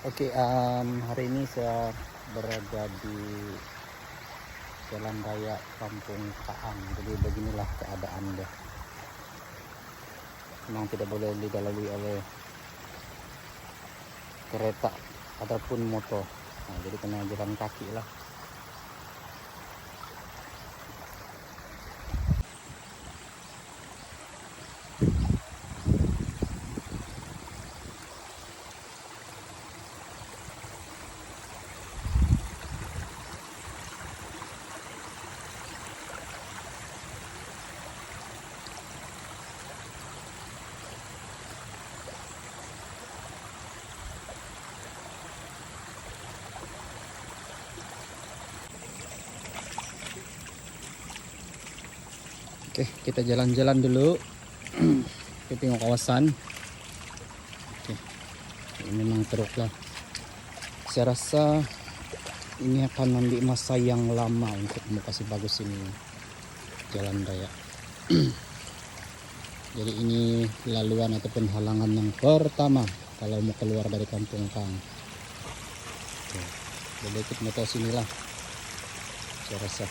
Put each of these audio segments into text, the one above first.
Oke, hari ini saya berada di Jalan Raya Kampung Kaang. Jadi beginilah keadaan dia. Memang tidak boleh dilalui oleh kereta ataupun motor. Nah, jadi kena jalan kaki lah. Oke, kita jalan-jalan dulu. Kita tengok kawasan. Oke, ini memang teruk lah. Saya rasa ini akan mengambil masa yang lama untuk mau kasih bagus ini jalan raya. Jadi ini laluan ataupun halangan yang pertama kalau mau keluar dari Kampung Kaang. Oke, boleh ikut motor sini lah, saya rasa.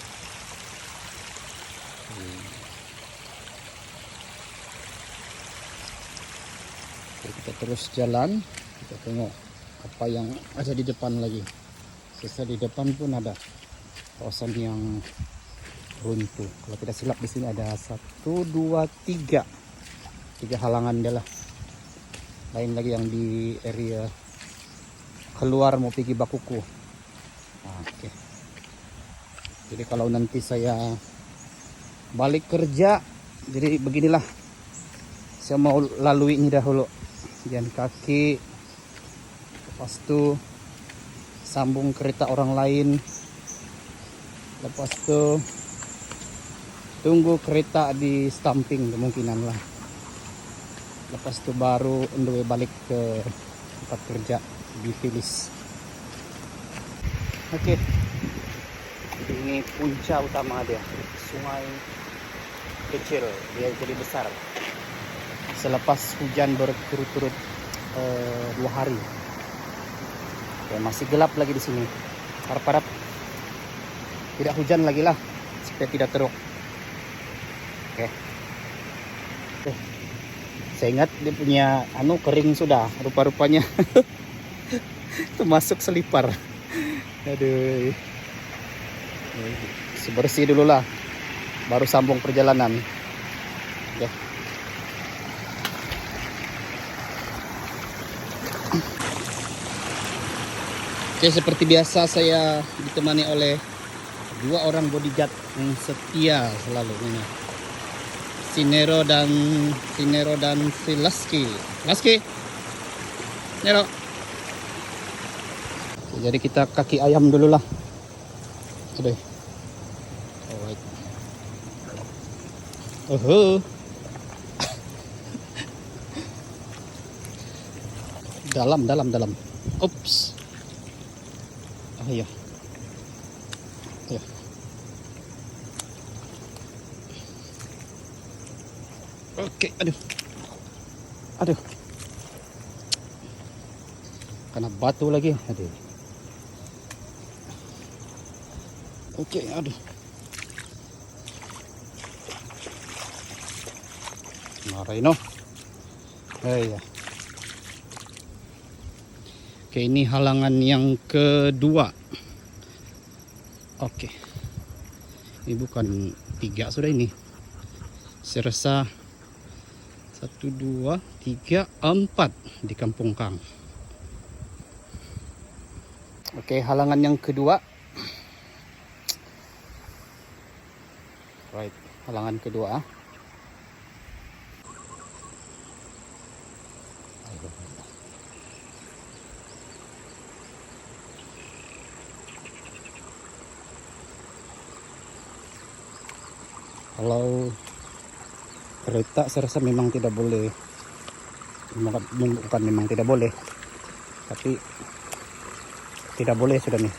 Jadi kita terus jalan, kita tengok apa yang ada di depan lagi. Sisa di depan pun ada kawasan yang runtuh. Kalau tidak silap di sini ada 1, 2, 3 halangan dia lah. Lain lagi yang di area keluar mau pergi Bakuku. Nah, oke. Jadi kalau nanti saya balik kerja, jadi beginilah. Saya mau lalui ini dahulu. Jalan kaki, lepas itu sambung kereta orang lain, lepas itu tunggu kereta di stamping kemungkinan lah, lepas itu baru underway balik ke tempat kerja di finish. Oke, jadi ini puncak utama dia, sungai kecil dia jadi besar selepas hujan berturut-turut 2 hari. Ya, masih gelap lagi di sini. Harap-harap tidak hujan lagi lah supaya tidak teruk. Oke. Saya ingat dia punya kering sudah rupa-rupanya. Itu masuk selipar. Aduh. Bersih dulu lah baru sambung perjalanan. Oke. Oke, seperti biasa saya ditemani oleh 2 orang bodyguard yang setia selalu ini. Sinero dan si Laski. Nero. Jadi kita kaki ayam dulu lah. Sudah. Alright. Dalam. Ups. Iya. Oke, aduh. Kena batu lagi, aduh. Oke, aduh. Marahin no. Iya. Oke, ini halangan yang kedua. Oke. Ini bukan 3 sudah ini. Saya rasa 1, 2, 3, 4 di Kampung Kaang. Oke, halangan yang kedua. Right, halangan kedua. Kalau kereta saya rasa memang tidak boleh, bukan memang tidak boleh, tapi tidak boleh sudah nih,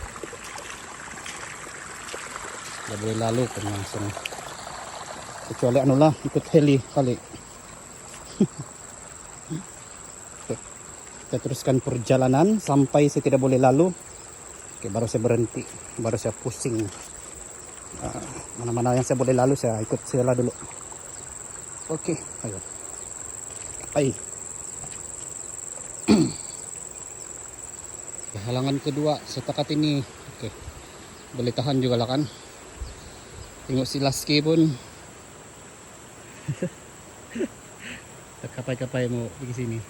tidak boleh lalu kan langsung, kecuali ikut heli kali. Kita teruskan perjalanan sampai saya tidak boleh lalu. Oke, baru saya berhenti, baru saya pusing. Mana-mana yang saya boleh lalu saya ikut sila dulu. Oke, ayo. Ay. Halangan kedua setakat ini. Oke. Boleh tahan juga lah kan. Tengok si Lasky pun. Kapai-kapai mau pergi sini.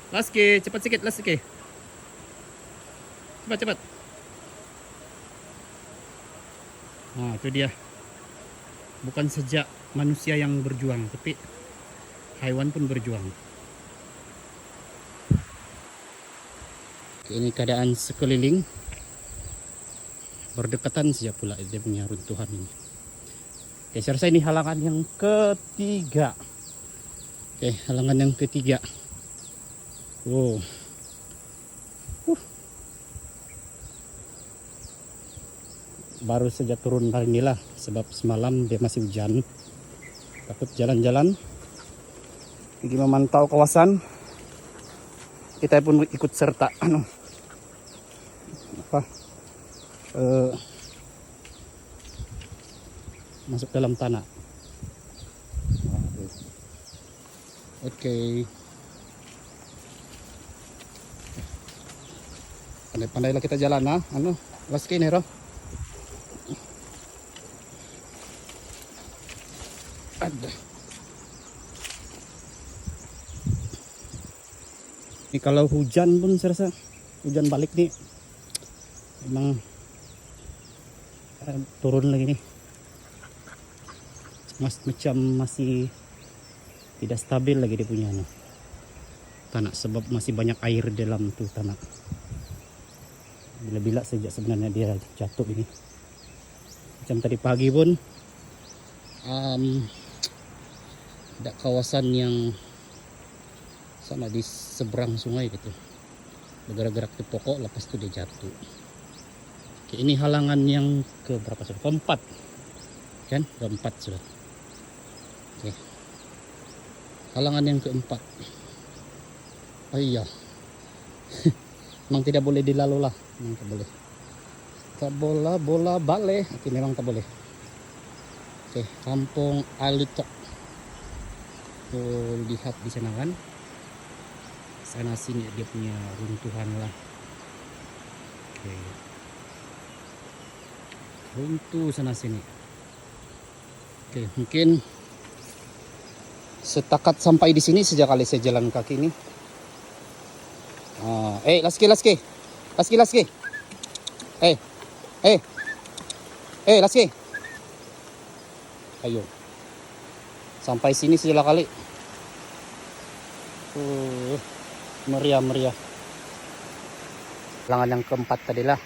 Lasky, cepat sikit Lasky. Cepat. Nah, itu dia. Bukan saja manusia yang berjuang, tapi haiwan pun berjuang. Ini keadaan sekeliling berdekatan saja pula dia punya runtuhan ini. Oke, saya rasa ini halangan yang ketiga. Oke, halangan yang ketiga. Wow. Baru saja turun hari inilah, sebab semalam dia masih hujan. Takut jalan-jalan, pergi memantau kawasan. Kita pun ikut serta masuk dalam tanah. Oke. Pandai-pandailah kita jalan Lasky Nero. Ada. Ini kalau hujan pun saya rasa hujan balik nih memang turun lagi nih. Macam masih tidak stabil lagi dia punya tanah, sebab masih banyak air dalam tuh tanah. Bila-bila sejak sebenarnya dia jatuh ini. Macam tadi pagi pun ada kawasan yang sana di seberang sungai gitu, bergerak-gerak di pokok, lepas itu dia jatuh. Oke, ini halangan yang ke berapa sudah? Keempat kan? Keempat sudah. Oke, halangan yang keempat. Oh iya. Memang tidak boleh dilalu lah, memang tak boleh. Tak bola balik. Oke, memang tak boleh. Oke, Kampung Alitok. Tuh, lihat di sana kan, sana sini dia punya runtuhan lah. Oke, runtuh sana sini. Oke, mungkin setakat sampai di sini sejak kali saya jalan kaki ini. Lasky. Lasky. Ayo. Sampai sini sejak kali. Meriah. Halangan yang keempat tadilah.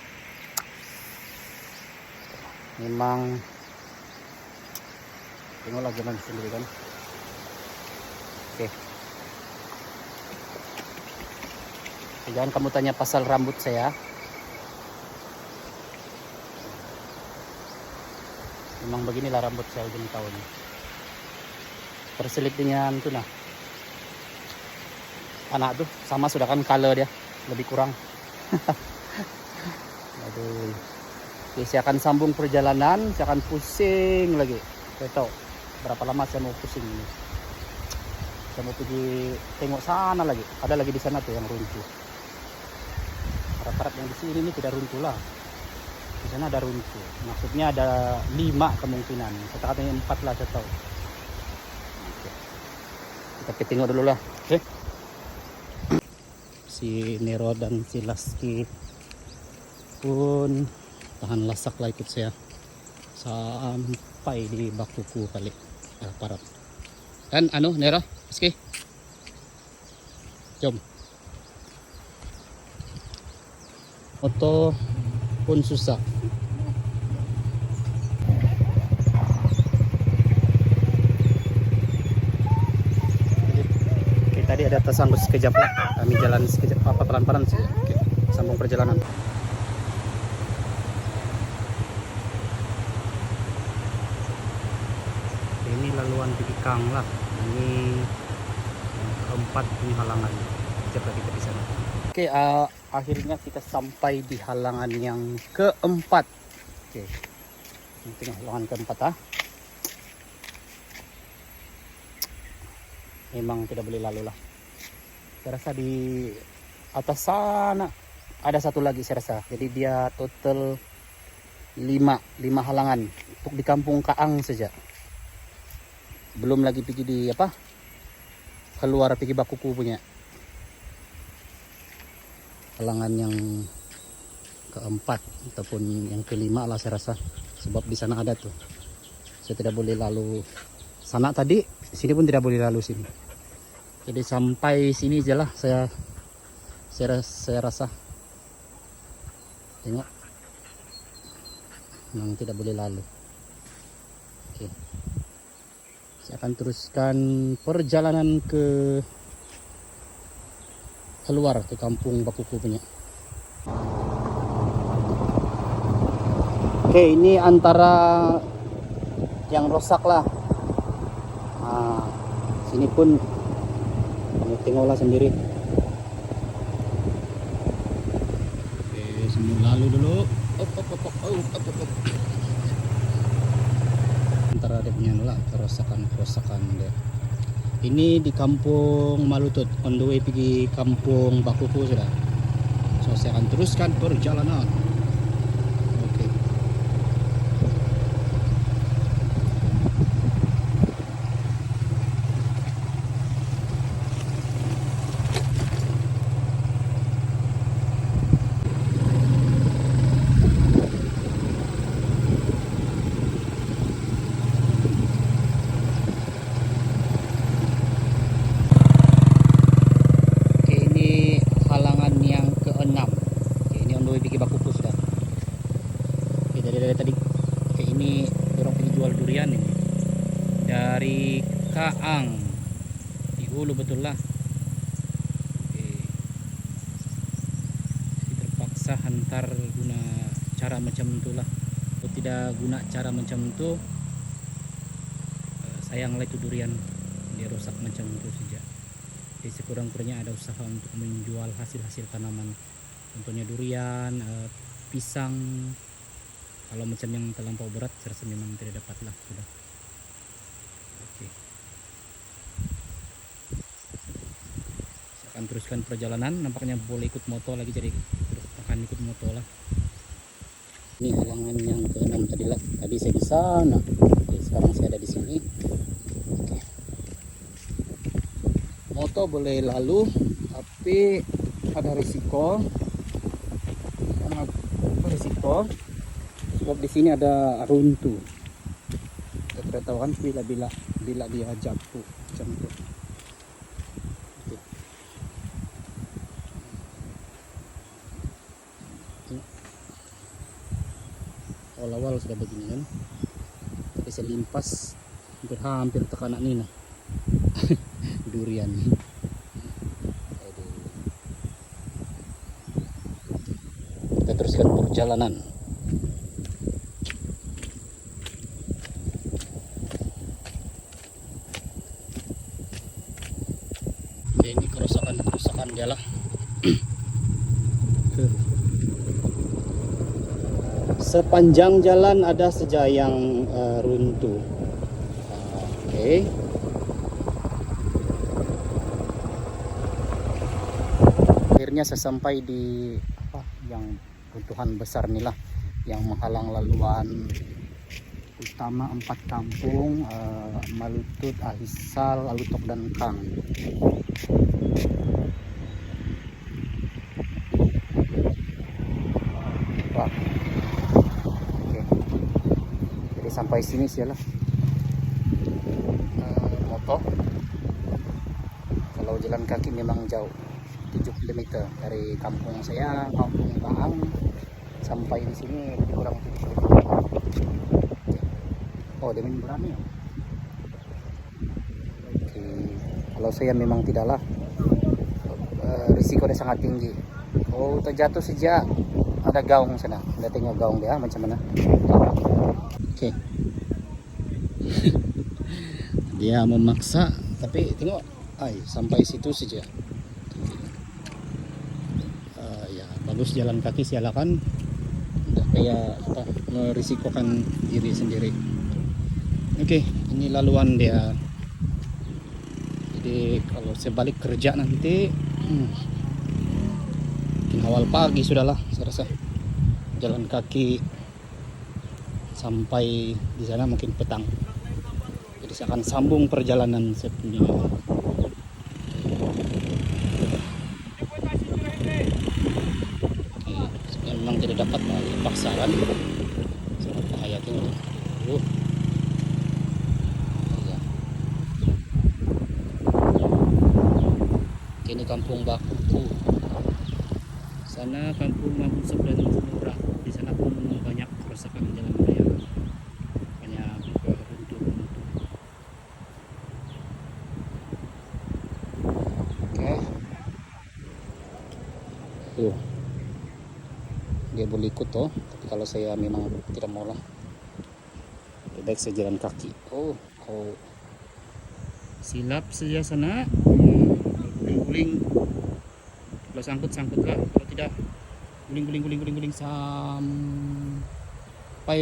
Memang tengoklah jalan sendiri kan. Oke. Jangan kamu tanya pasal rambut saya. Memang beginilah rambut saya ujung tahun. Terselip dengan tuh anak tuh sama sudah kan, color dia lebih kurang. Aduh. Oke, saya akan sambung perjalanan, saya akan pusing lagi. Saya tahu berapa lama saya mau pusing ini. Saya mau pergi tengok sana lagi. Ada lagi di sana tuh yang runtuh. Harap-harap yang di sini ini tidak runtuh lah. Di sana ada runtuh. Maksudnya ada 5 kemungkinan. Kata-katanya 4 lah saya tahu. Oke. Kita tengok dulu lah. Oke. Si Nero dan si Lasky pun tahan lasak lah ikut saya sampai di Bakuku kali. Harap-harap. Kan Nero, Lasky. Jom. Moto pun susah. Oke, tadi ada tersangkut sekejap lah. Kami jalan sekejap pelan-pelan sih. Oke, sambung perjalanan. Ini laluan Pikikang lah. Ini yang keempat ini halangan. Kejap lagi kita di sana. Oke, akhirnya kita sampai di halangan yang keempat. Oke, ini tengah halangan keempat Memang tidak boleh lalu lah. Saya rasa di atas sana ada satu lagi saya rasa. Jadi dia total 5 halangan untuk di kampung Kaang saja. Belum lagi pergi di keluar pergi Bakuku punya halangan yang keempat ataupun yang kelima lah saya rasa, sebab di sana ada tuh. Saya tidak boleh lalu sana tadi, sini pun tidak boleh lalu sini. Jadi sampai sini aja lah saya rasa. Tengok, memang tidak boleh lalu. Oke, saya akan teruskan perjalanan keluar ke kampung Bakuku punya. Oke, ini antara yang rusak lah. Nah, sini pun kamu tengoklah sendiri. Oke, semua lalu dulu. Op. Antara dia punya lah kerusakan dia. Ini di kampung Malutut, on the way pergi kampung Bakuku sudah. So saya akan teruskan perjalanan. Oke. Bakuku sudah. Oke, dari tadi ini orang pergi jual durian ini dari Kaang di hulu betul lah. Oke, terpaksa hantar guna cara macam itulah. Kalau tidak guna cara macam itu, sayanglah itu durian dia rusak macam itu saja. Jadi sekurang-kurangnya ada usaha untuk menjual hasil-hasil tanaman. Contohnya durian, pisang. Kalau macam yang terlampau berat, saya rasa memang tidak dapat lah sudah. Oke. Saya akan teruskan perjalanan. Nampaknya boleh ikut moto lagi, jadi akan ikut moto lah. Ini halangan yang ke-6 tadi lah. Tadi saya di sana. Oke, sekarang saya ada di sini. Oke. Moto boleh lalu, tapi ada risiko. Sebab di sini ada runtuh. Kita tidak tahu kan bila dia jatuh macam itu. Awal-awal sudah begini kan, tapi saya limpas hampir tekanan ini nah. Durian. Kita teruskan perjalanan. Ini kerusakan dia lah. Sepanjang jalan ada saja yang runtuh. Oke. Akhirnya saya sampai di yang runtuhan besar nih lah, yang menghalang laluan utama 4 kampung, Malutut, Ahisal, Alutok dan Kang. Wah. Oke. Jadi sampai sini sialah moto. Kalau jalan kaki memang jauh, 7 km dari kampung saya, kampung Kaang, sampai di sini lebih kurang 7 km. Oh, dia berani ya? Oke. Kalau saya memang tidaklah, risiko dia sangat tinggi. Oh, terjatuh sejak ada gaung sana. Anda tengok gaung dia macam mana. Oke. Dia memaksa, tapi tengok, sampai situ saja. bagus jalan kaki silakan, tidak kayak apa merisikokan diri sendiri. Oke, ini laluan dia. Jadi kalau sebalik kerja nanti mungkin awal pagi sudahlah saya rasa, jalan kaki sampai di sana mungkin petang. Jadi saya akan sambung perjalanan saya punya. Memang tidak dapat dipaksa kan, sangat bahaya itu. Ya. Ini kampung Bakuku, sana kampung Mahusab dan Tinora. Di sana pun banyak kerusakan jalan raya, banyak runtuh. Oke, tuh dia boleh ikut toh, tapi kalau saya memang tidak mau lah, lebih baik saya jalan kaki. Oh silap saja sana, guling-guling. Kalau sangkut lah, kalau tidak guling sampai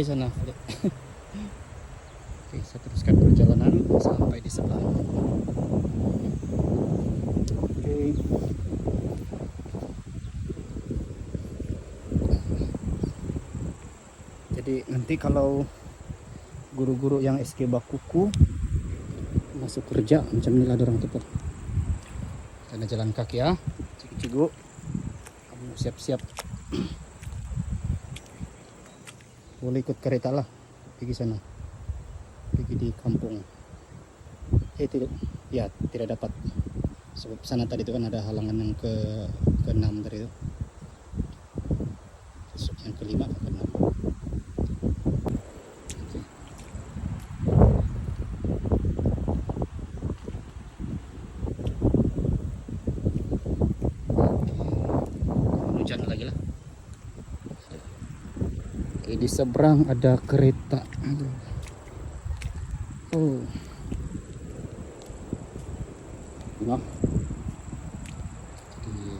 sana. Oke, saya teruskan perjalanan sampai di sebelah. Oke. Jadi nanti kalau guru-guru yang SK Bakuku masuk kerja macam inilah dorang tuh, karena jalan kaki ya. Cigu, kamu siap-siap. Boleh ikut kereta lah pergi sana, pergi di kampung. Tidak dapat, sebab sana tadi itu kan ada halangan yang ke-6 tadi itu, yang ke-5 atau ke-6. Hujan lagi lah. Oke, di seberang ada kereta. Oh. Nah, jadi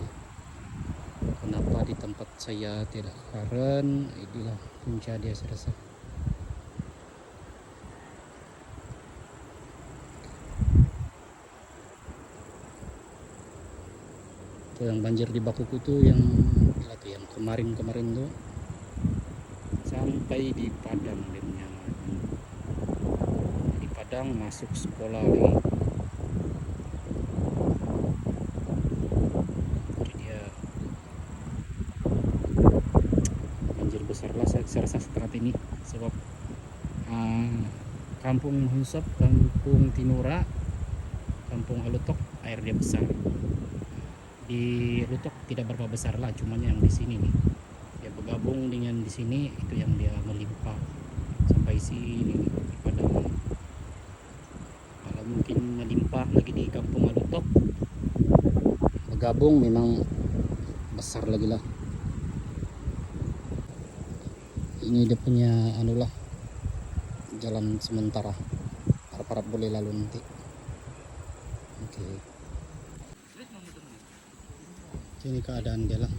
kenapa di tempat saya tidak karen? Inilah punca dia saya rasa. Itu yang banjir di Bakuku itu yang kemarin tuh sampai di Padang dia punya. Di Padang masuk sekolah lagi. Jadi dia banjir besar lah saya rasa setelah ini, sebab kampung Mahusab, kampung Tinora, kampung Alutok air dia besar. Di Lutok tidak berapa besar lah, cuman yang di sini nih dia bergabung dengan di sini, itu yang dia melimpah sampai sini nih, Padang. Kalau mungkin melimpah lagi di kampung Alutok, bergabung memang besar lagi lah. Ini dia punya anulah jalan sementara, harap-harap boleh lalu nanti. Oke. Ini keadaan dia lah,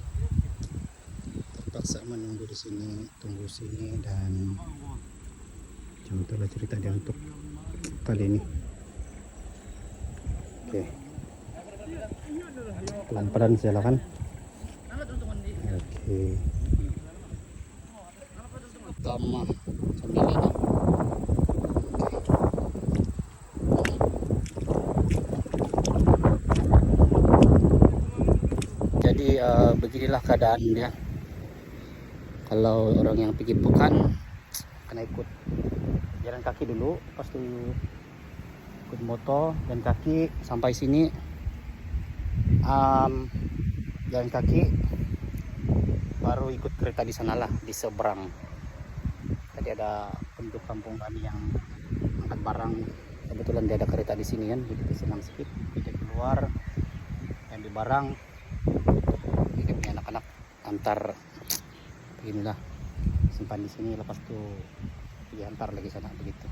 terpaksa menunggu di sini, tunggu sini, dan contohlah cerita dia untuk kali ini. Oke, pelan-pelan silakan. Oke, pertama sambil ini. Jadi beginilah keadaan dia. Kalau orang yang pergi pekan kena ikut jalan kaki dulu, pas itu ikut motor dan kaki sampai sini, jalan kaki, baru ikut kereta di sanalah di seberang. Tadi ada penduduk kampung kami yang angkat barang, kebetulan dia ada kereta di sini kan, jadi senang sedikit kita keluar yang di barang. Ini punya anak-anak antar beginilah, simpan di sini, lepas itu diantar lagi sana begitu.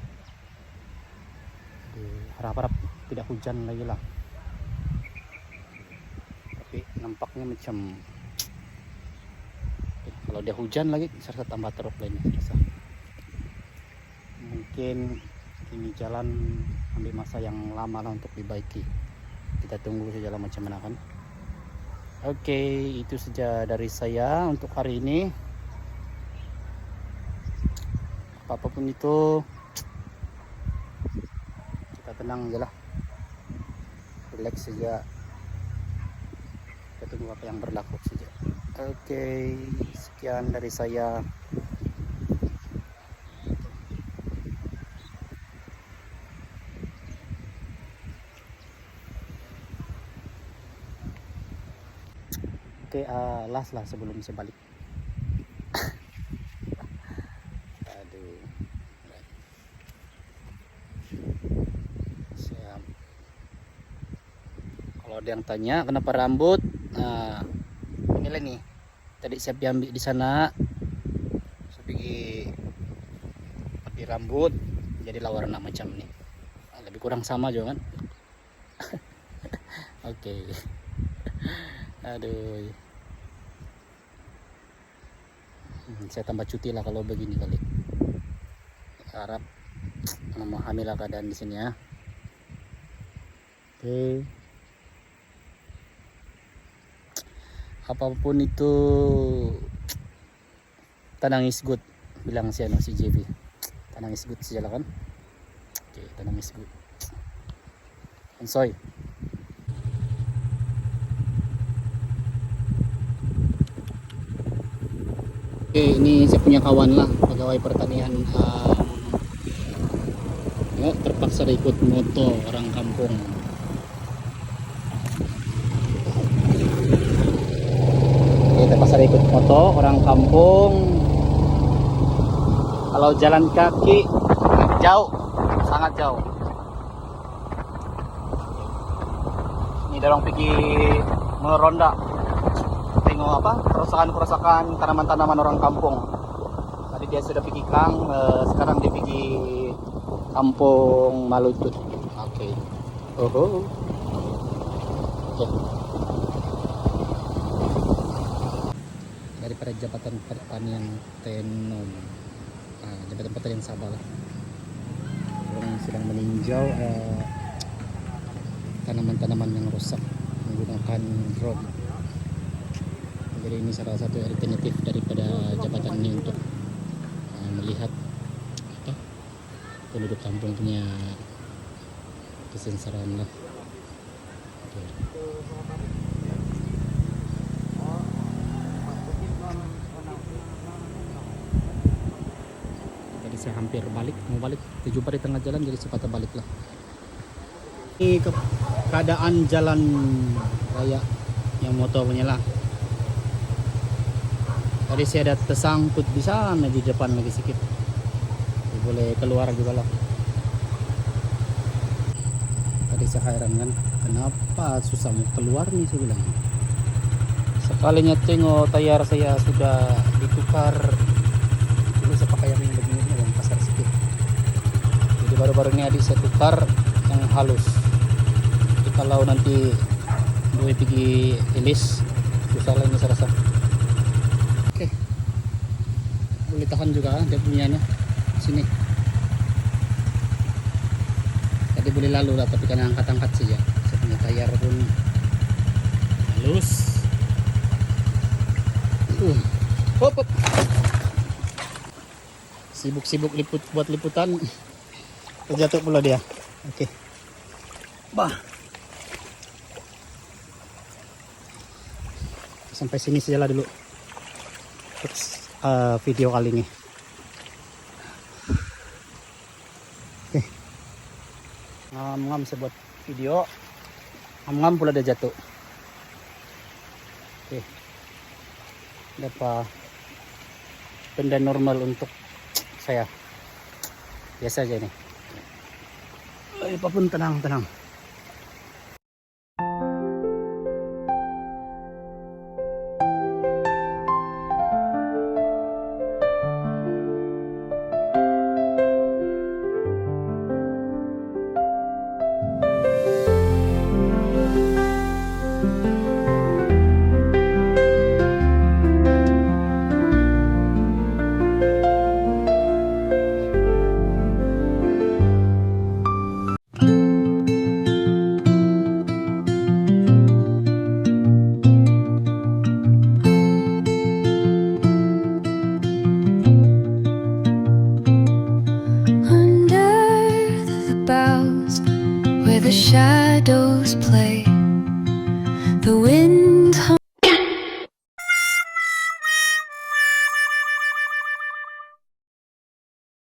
Jadi harap-harap tidak hujan lagi lah, tapi nampaknya macam Kalau dia hujan lagi serasa tambah teruk lainnya serasa. Mungkin ini jalan ambil masa yang lama lah untuk dibaiki. Kita tunggu saja lah macam mana kan. Oke, itu saja dari saya untuk hari ini. Apapun itu, kita tenang aja lah, relax saja, kita tunggu apa yang berlaku saja. Oke, sekian dari saya. Oke, last lah sebelum saya balik. Aduh. Siap. Kalau ada yang tanya kenapa rambut, nah inilah nih. Tadi siap diambil di sana, saya pergi pakai rambut, jadilah warna macam ini. Lebih kurang sama juga kan. Oke. Aduh, saya tambah cuti lah kalau begini kali. Harap memahami lah keadaan di sini ya. Oke. Apapun itu, tenang is good, bilang si JV. Tenang is good saja lah kan. Oke, tenang is good. Enjoy. Oke, ini saya punya kawan lah, pegawai pertanian, terpaksa ikut moto orang kampung. Oke, terpaksa ikut moto orang kampung. Kalau jalan kaki jauh, sangat jauh. Ini dorong pergi meronda, tengok apa kerusakan tanaman-tanaman orang kampung. Tadi dia sudah pergi Kang, sekarang dia pergi kampung Malutut. Oke. Oke. Daripada Jabatan Pertanian Tenom, Jabatan Pertanian Sabah lah, orang sedang meninjau tanaman-tanaman yang rusak menggunakan drone. Jadi ini salah satu alternatif daripada jabatan ini untuk melihat apa penduduk kampung punya kesengsaraan lah. Oke. Tadi saya hampir mau balik, terjumpa di tengah jalan jadi saya patah balik lah. Ini keadaan jalan raya yang motor punya lah. Tadi saya ada tersangkut di sana di depan lagi sedikit. Boleh keluar juga lah. Tadi saya heran kan, kenapa susah mau keluar nih saya bilang. Sekalinya tengok tayar saya sudah ditukar. Dulu saya pakai yang begini yang kasar sedikit. Jadi baru-baru ini adik saya tukar yang halus. Jadi kalau nanti gue pergi ilis, susah lagi saya rasa. Boleh tahan juga dia punyanya sini. Tadi boleh lalu lah tapi karena angkat-angkat saja. Saya punya tayar pun halus. Hop. Sibuk-sibuk buat liputan. Terjatuh pula dia. Oke. Bah. Sampai sini sajalah dulu. Video kali ini. Oke. Ngam saya buat video. Ngam pula dia jatuh. Oke. Dapat benda normal untuk saya. Biasa aja nih. Apapun tenang.